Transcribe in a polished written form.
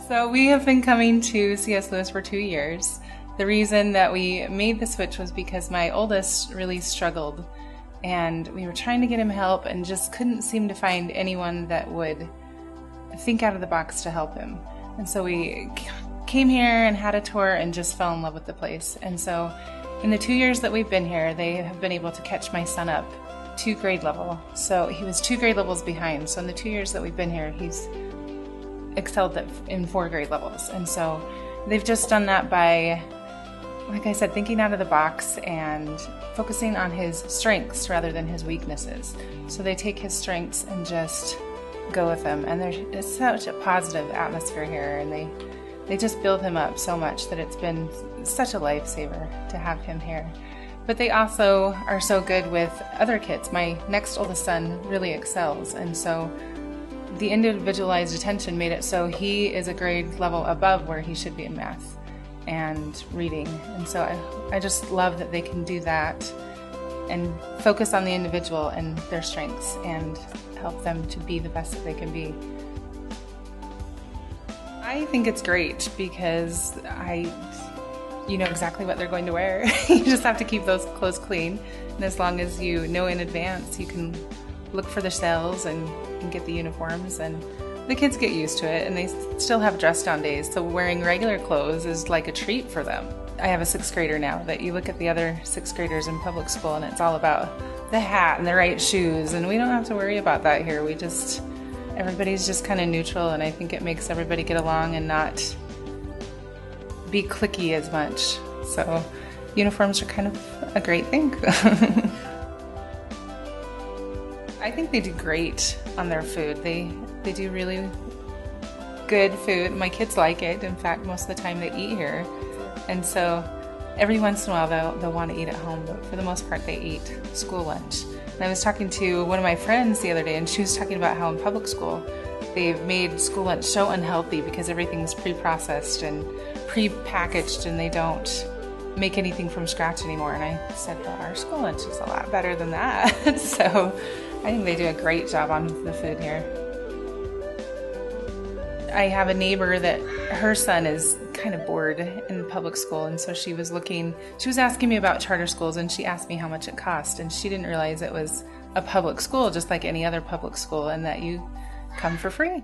So we have been coming to C.S. Lewis for 2 years. The reason that we made the switch was because my oldest really struggled, and we were trying to get him help and just couldn't seem to find anyone that would think out of the box to help him. And so we came here and had a tour and just fell in love with the place. And so in the 2 years that we've been here, they have been able to catch my son up to grade level. So he was 2 grade levels behind. So in the 2 years that we've been here, he's excelled in 4 grade levels. And so they've just done that by, like I said, thinking out of the box and focusing on his strengths rather than his weaknesses. So they take his strengths and just go with them. And there's such a positive atmosphere here, and they just build him up so much that it's been such a lifesaver to have him here. But they also are so good with other kids. My next oldest son really excels, and so the individualized attention made it so he is a grade level above where he should be in math and reading. And so I just love that they can do that and focus on the individual and their strengths and help them to be the best that they can be. I think it's great because you know exactly what they're going to wear. You just have to keep those clothes clean. And as long as you know in advance, you can look for the sales and get the uniforms, and the kids get used to it, and they still have dress down days, so wearing regular clothes is like a treat for them. I have a 6th grader now that you look at the other 6th graders in public school and it's all about the hat and the right shoes, and we don't have to worry about that here. Everybody's just kind of neutral, and I think it makes everybody get along and not be cliquey as much. So uniforms are kind of a great thing. I think they do great on their food. They do really good food. My kids like it. In fact, most of the time they eat here. And so every once in a while they'll want to eat at home, but for the most part they eat school lunch. And I was talking to one of my friends the other day, and she was talking about how in public school they've made school lunch so unhealthy because everything's pre-processed and pre-packaged, and they don't make anything from scratch anymore. And I said, well, our school lunch is a lot better than that. So I think they do a great job on the food here. I have a neighbor that her son is kind of bored in public school, and so she was asking me about charter schools, and she asked me how much it cost, and she didn't realize it was a public school just like any other public school, and that you come for free.